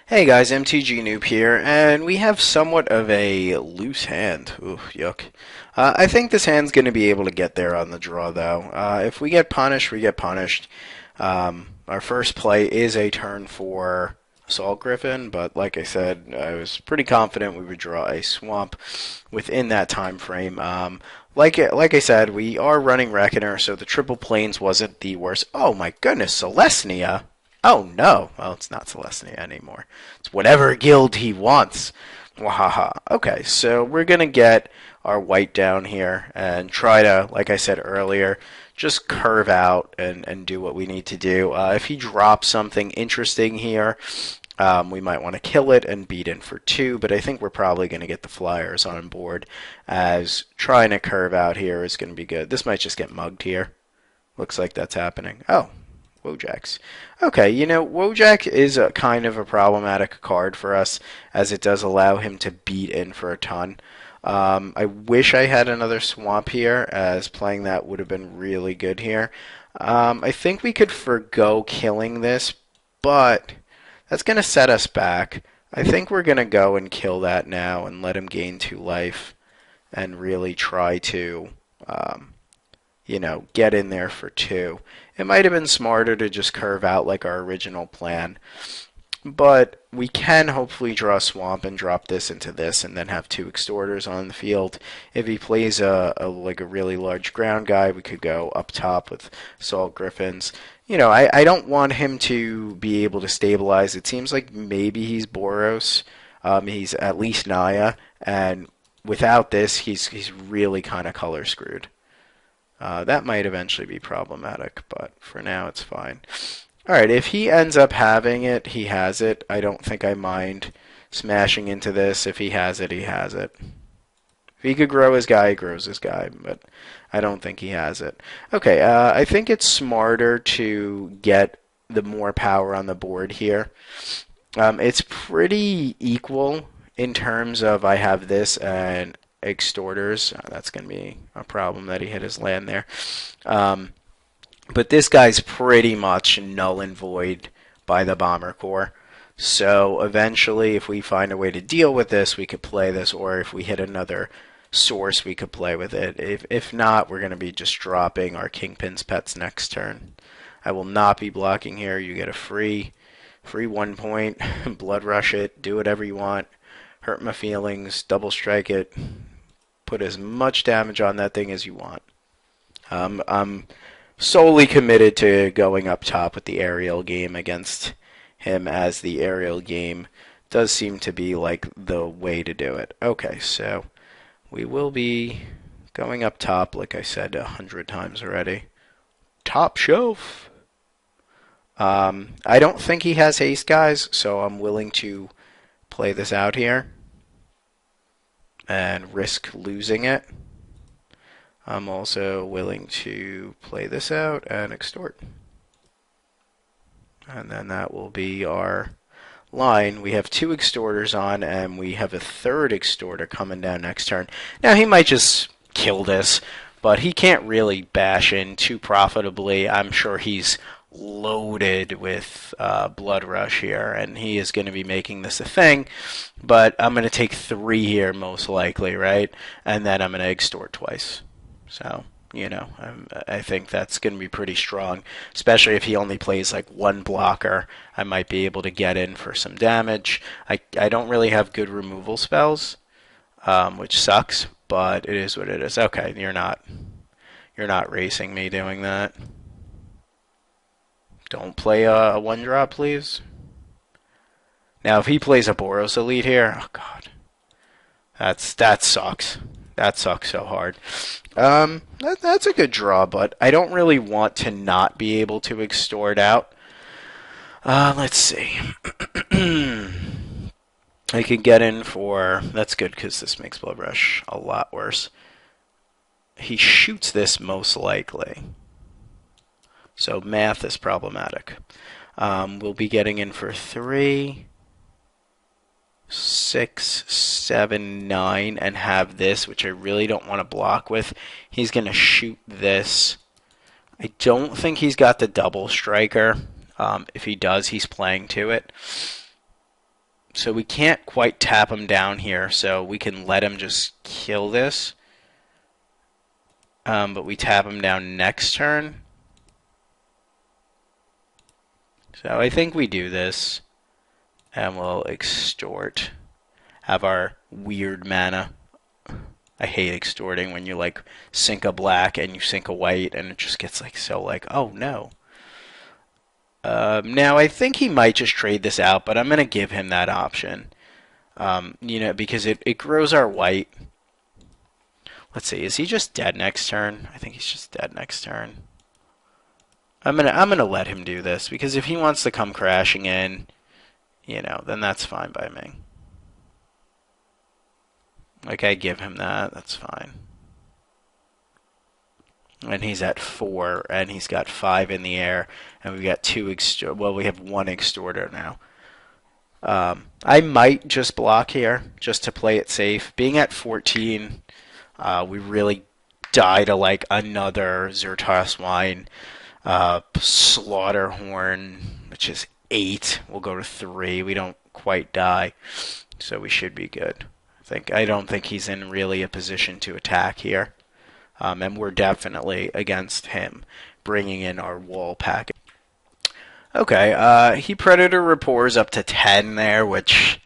Hey guys, Mtgnoob here, and we have somewhat of a loose hand. Ooh, yuck. I think this hand's going to be able to get there on the draw, though. If we get punished, we get punished. Our first play is a turn for Assault Griffin, but like I said, I was pretty confident we would draw a swamp within that time frame. Like I said, we are running Reckoner, so the triple planes wasn't the worst. Oh my goodness, Celestia! Oh no. Well, it's not Celestia anymore. It's whatever guild he wants. Wahaha. Okay, so we're going to get our white down here and try to, like I said earlier, just curve out and do what we need to do. If he drops something interesting here, we might want to kill it and beat in for 2, but I think we're probably going to get the flyers on board, as trying to curve out here is going to be good. This might just get mugged here. Looks like that's happening. Oh, Wojaks. Okay, Wojak is a kind of a problematic card for us, as it does allow him to beat in for a ton. I wish I had another swamp here, as playing that would have been really good here. I think we could forgo killing this, but that's going to set us back. I think we're going to go and kill that now and let him gain 2 life and really try to get in there for 2. It might have been smarter to just curve out like our original plan, but we can hopefully draw a swamp and drop this into this and then have 2 extorters on the field. If he plays a really large ground guy, we could go up top with Assault Griffins. I don't want him to be able to stabilize. It seems like maybe he's Boros. He's at least Naya, and without this, he's really kind of color screwed. That might eventually be problematic, but for now it's fine. Alright, if he ends up having it, he has it. I don't think I mind smashing into this. If he has it, he has it. If he could grow his guy, he grows his guy, but I don't think he has it. Okay, I think it's smarter to get the more power on the board here. It's pretty equal in terms of I have this and extorters. That's going to be a problem that he hit his land there. But this guy's pretty much null and void by the Bomber Corps. So eventually, if we find a way to deal with this, we could play this, or if we hit another source, we could play with it. If not, we're going to be just dropping our Kingpin's Pets next turn. I will not be blocking here. You get a free 1 point, blood rush it, do whatever you want, hurt my feelings, double strike it, put as much damage on that thing as you want. I'm solely committed to going up top with the aerial game against him, as the aerial game does seem to be like the way to do it. Okay, so we will be going up top, like I said 100 times already. Top shelf. I don't think he has haste, guys, so I'm willing to play this out here and risk losing it. I'm also willing to play this out and extort. And then that will be our line. We have 2 extorters on, and we have a 3rd extorter coming down next turn. Now, he might just kill this, but he can't really bash in too profitably. I'm sure he's loaded with Blood Rush here, and he is going to be making this a thing, but I'm going to take 3 here most likely, right? And then I'm going to extort twice. So, I think that's going to be pretty strong, especially if he only plays like 1 blocker. I might be able to get in for some damage. I don't really have good removal spells, which sucks, but it is what it is. Okay, you're not racing me doing that. Don't play a 1-drop, please. Now, if he plays a Boros Elite here, oh god, that sucks. That sucks so hard. That's a good draw, but I don't really want to not be able to extort out. Let's see. I can get in for... That's good, because this makes Blood Rush a lot worse. He shoots this most likely. So math is problematic. We'll be getting in for 3, 6, 7, 9, and have this, which I really don't want to block with. He's going to shoot this. I don't think he's got the double striker. If he does, he's playing to it. So we can't quite tap him down here, so we can let him just kill this. But we tap him down next turn. So I think we do this, and we'll extort. Have our weird mana. I hate extorting when you like sink a black and you sink a white, and it just gets like so like, oh no. Now I think he might just trade this out, but I'm gonna give him that option. Because it grows our white. Let's see, is he just dead next turn? I think he's just dead next turn. I'm gonna let him do this because if he wants to come crashing in, then that's fine by me. Like I give him that, that's fine. And he's at 4, and he's got 5 in the air, and we've got we have 1 extorter now. I might just block here, just to play it safe. Being at 14, we really die to like another Zertas Wine, Slaughterhorn, which is 8. We'll go to 3. We don't quite die, so we should be good. I don't think he's in really a position to attack here. And we're definitely against him bringing in our wall packet. Okay, he Predator Rapports up to 10 there, which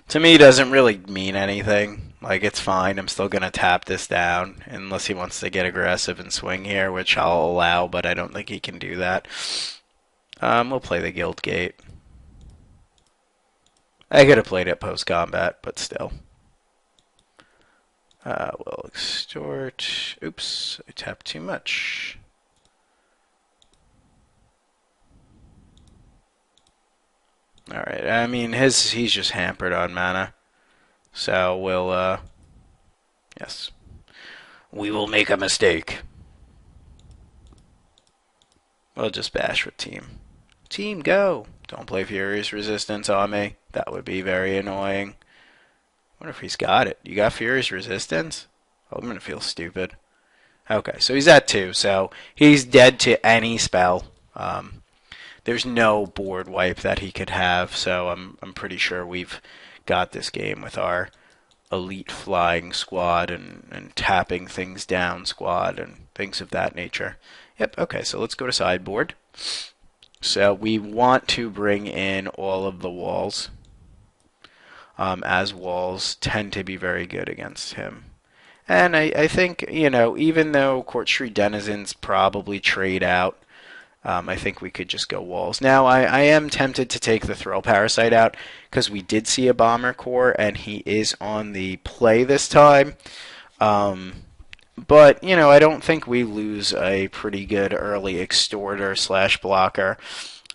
to me doesn't really mean anything. Like, it's fine. I'm still going to tap this down unless he wants to get aggressive and swing here, which I'll allow, but I don't think he can do that. We'll play the Guild Gate. I could have played it post-combat, but still. We'll extort. Oops, I tapped too much. Alright, I mean, he's just hampered on mana. So we'll, yes. We will make a mistake. We'll just bash with team. Team, go! Don't play Furious Resistance on me. That would be very annoying. I wonder if he's got it. You got Furious Resistance? Oh, I'm gonna feel stupid. Okay, so he's at 2, so he's dead to any spell. There's no board wipe that he could have, so I'm pretty sure we've got this game with our elite flying squad and tapping things down squad and things of that nature. Yep, okay, so let's go to sideboard. So we want to bring in all of the walls. As walls tend to be very good against him. And I think, even though Court Street Denizens probably trade out, I think we could just go walls. Now, I am tempted to take the Thrill Parasite out because we did see a Bomber Core, and he is on the play this time. But, I don't think we lose a pretty good early extorter / blocker.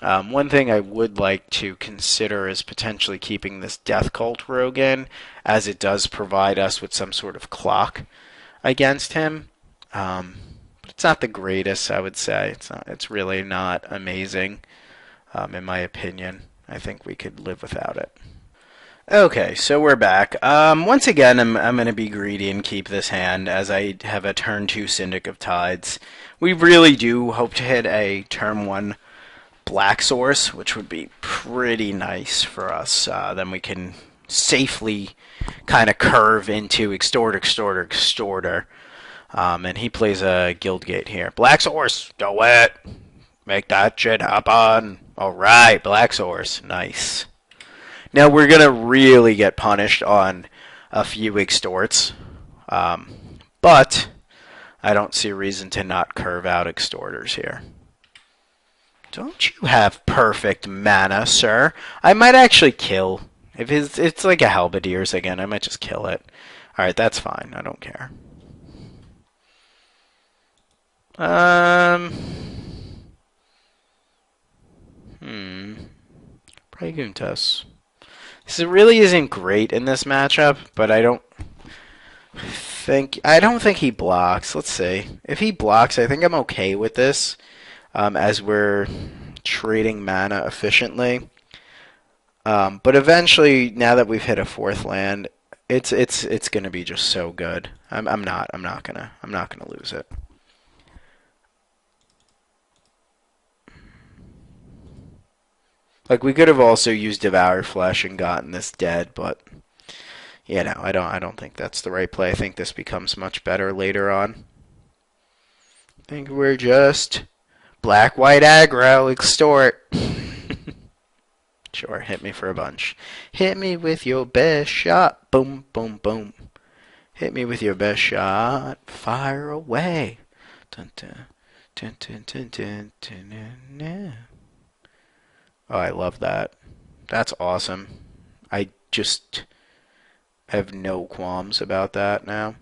One thing I would like to consider is potentially keeping this Death Cult Rogue in, as it does provide us with some sort of clock against him. But it's not the greatest, I would say. It's really not amazing, in my opinion. I think we could live without it. Okay, so we're back. Once again, I'm going to be greedy and keep this hand, as I have a turn 2 Syndic of Tides. We really do hope to hit a turn 1 Black Source, which would be pretty nice for us. Then we can safely kind of curve into Extorter. And he plays a Guild Gate here. Black Source, do it! Make that shit happen! Alright, Black Source, nice. Now we're going to really get punished on a few Extorts. But I don't see a reason to not curve out Extorters here. Don't you have perfect mana, sir? I might actually kill. If it's like a Halberdiers again, I might just kill it. Alright, that's fine. I don't care. Praeguntas. This really isn't great in this matchup, but I don't think he blocks. Let's see. If he blocks, I think I'm okay with this. As we're trading mana efficiently. But eventually, now that we've hit a 4th land, it's gonna be just so good. I'm not gonna lose it. Like, we could have also used Devour Flesh and gotten this dead, but I don't think that's the right play. I think this becomes much better later on. I think we're just black-white aggro, extort. Sure, hit me for a bunch. Hit me with your best shot. Boom, boom, boom. Hit me with your best shot. Fire away. Dun, dun, dun, dun, dun, dun, dun, dun, dun. Oh, I love that. That's awesome. I just have no qualms about that now.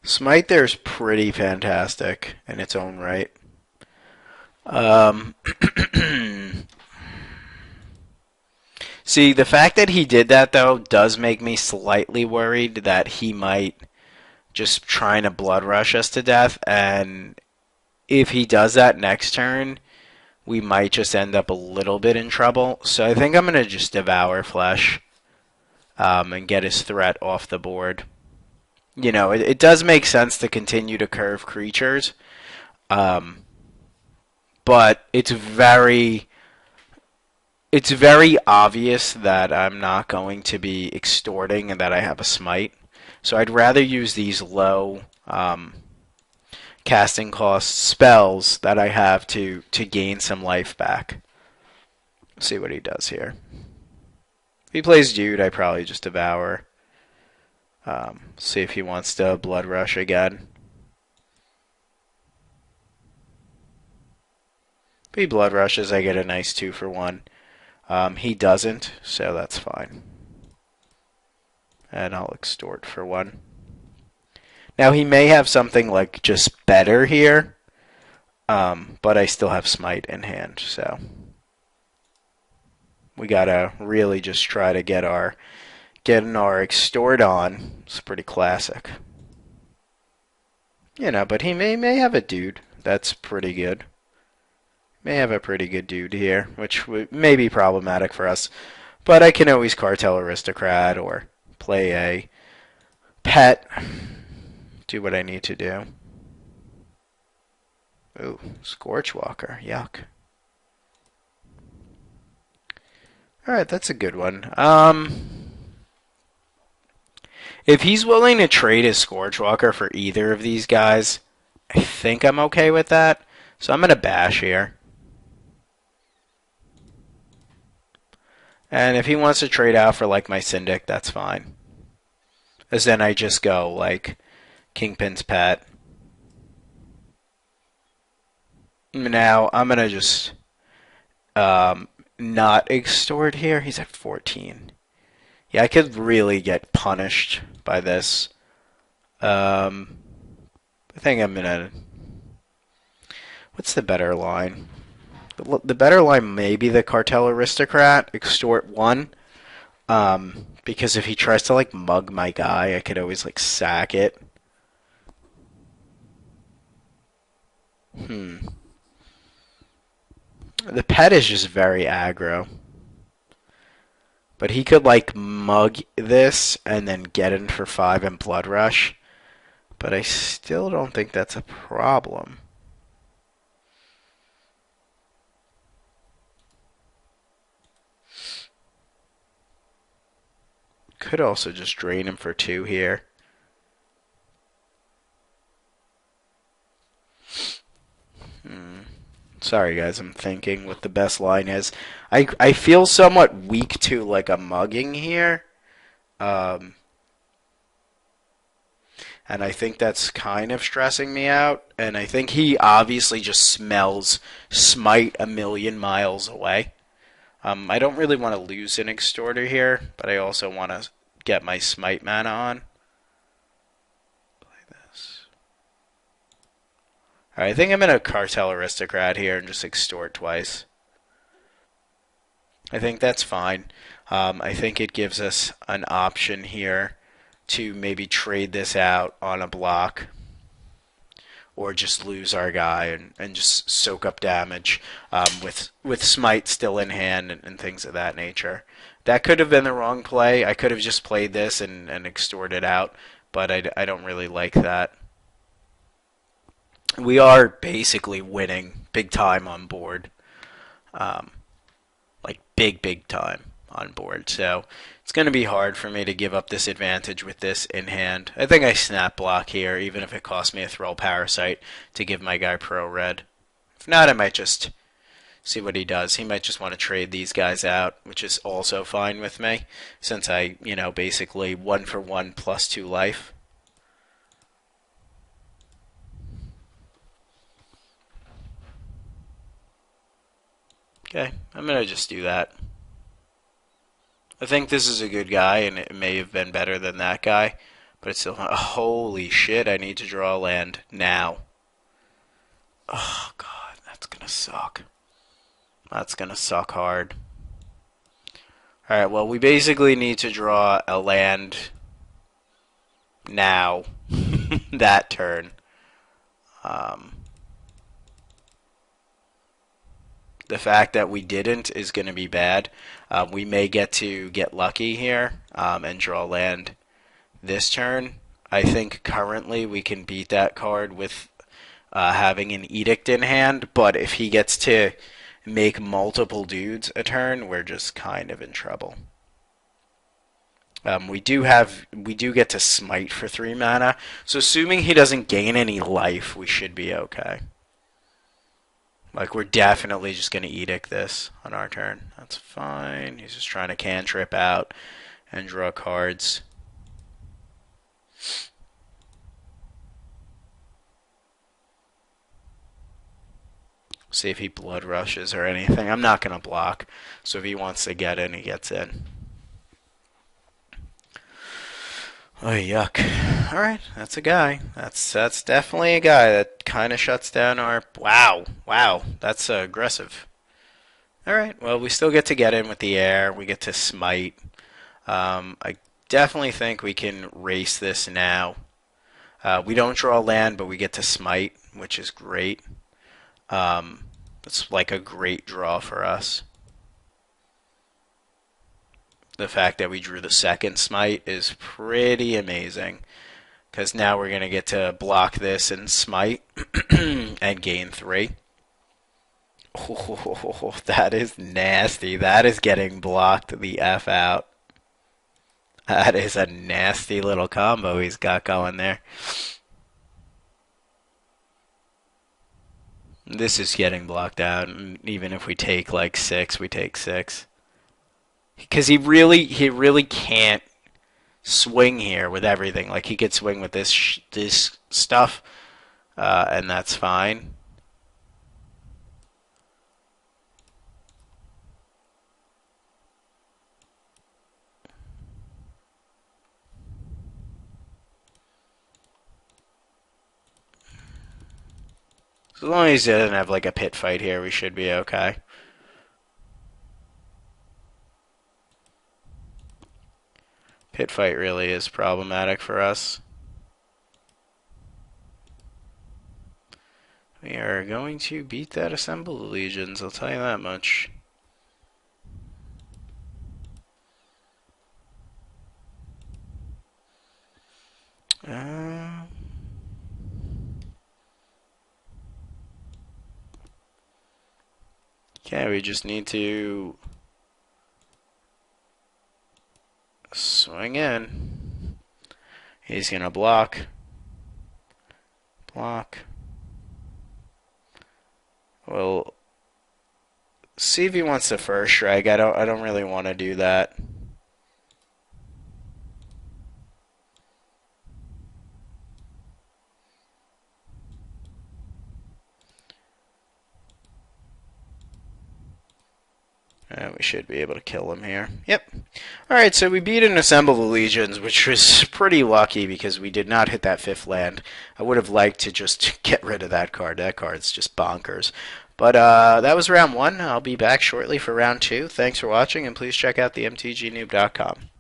Smite there's pretty fantastic in its own right. Um, See, the fact that he did that, though, does make me slightly worried that he might just trying to blood rush us to death, and if he does that next turn, we might just end up a little bit in trouble. So I think I'm going to just Devour Flesh and get his threat off the board. It does make sense to continue to curve creatures, um, but it's very obvious that I'm not going to be extorting and that I have a smite. So I'd rather use these low casting cost spells that I have to gain some life back. Let's see what he does here. If he plays Dude, I probably just Devour. See if he wants to Blood Rush again. If he Blood Rushes, I get a nice 2-for-1. He doesn't, so that's fine. And I'll extort for 1. Now, he may have something like just better here, but I still have Smite in hand, so we gotta really just try to getting our extort on. It's pretty classic. But he may have a Dude. That's pretty good. May have a pretty good Dude here, which may be problematic for us. But I can always Cartel Aristocrat or play a pet. Do what I need to do. Ooh, Scorchwalker. Yuck. Alright, that's a good one. If he's willing to trade his Scorchwalker for either of these guys, I think I'm okay with that. So I'm going to bash here. And if he wants to trade out for like my Syndic, that's fine. As then I just go like Kingpin's Pet. Now I'm going to just not extort here. He's at 14. Yeah, I could really get punished by this. I think I'm going to... What's the better line? The better line may be the Cartel Aristocrat, extort 1. Because if he tries to like mug my guy, I could always like sack it. The pet is just very aggro. But he could like mug this and then get in for 5 and Blood Rush. But I still don't think that's a problem. Could also just drain him for 2 here. Sorry guys, I'm thinking what the best line is. I feel somewhat weak to like a mugging here. And I think that's kind of stressing me out. And I think he obviously just smells Smite a million miles away. I don't really want to lose an Extorter here, but I also want to get my Smite mana on. Play this. Alright, I think I'm going to Cartel Aristocrat here and just extort twice. I think that's fine. I think it gives us an option here to maybe trade this out on a block. Or just lose our guy and just soak up damage with Smite still in hand and things of that nature. That could have been the wrong play. I could have just played this and extorted out, but I don't really like that. we are basically winning big time on board. Um, like big time on board. So it's going to be hard for me to give up this advantage with this in hand. I think I snap block here, even if it costs me a throw parasite to give my guy pro red. If not, I might just see what he does. He might just want to trade these guys out, which is also fine with me, since I, basically 1-for-1 plus 2 life. Okay, I'm going to just do that. I think this is a good guy, and it may have been better than that guy, but it's still... Holy shit, I need to draw land now. Oh, God, that's going to suck. That's going to suck hard. Alright, well, we basically need to draw a land now. That turn. The fact that we didn't is going to be bad. We may get lucky here and draw land this turn. I think currently we can beat that card with having an Edict in hand, but if he gets to make multiple dudes a turn, we're just kind of in trouble. We do get to smite for 3 mana, so assuming he doesn't gain any life, we should be okay. Like, we're definitely just going to Edict this on our turn. That's fine. He's just trying to cantrip out and draw cards. See if he blood rushes or anything. I'm not going to block, so if he wants to get in, he gets in. Oh, yuck. Alright, that's a guy. That's definitely a guy that kind of shuts down our... Wow, that's aggressive. Alright, well, we still get to get in with the air. We get to smite. I definitely think we can race this now. We don't draw land, but we get to smite, which is great. It's like a great draw for us. The fact that we drew the second smite is pretty amazing, because now we're going to get to block this and smite and gain 3. Oh, that is nasty. That is getting blocked the F out. That is a nasty little combo he's got going there. This is getting blocked out, and even if we take like 6, we take 6. Because he really can't swing here with everything. Like, he could swing with this stuff, and that's fine. So as long as he doesn't have like a pit fight here, we should be okay. Pit fight really is problematic for us. We are going to beat that Assembled Legions, I'll tell you that much. Okay, we just need to swing in. He's gonna block. Block. Well, see if he wants the first strike. I don't really want to do that. We should be able to kill him here. Yep. Alright, so we beat an Assemble the Legions, which was pretty lucky because we did not hit that 5th land. I would have liked to just get rid of that card. That card's just bonkers. But that was round 1. I'll be back shortly for round 2. Thanks for watching, and please check out the Mtgnoob.com.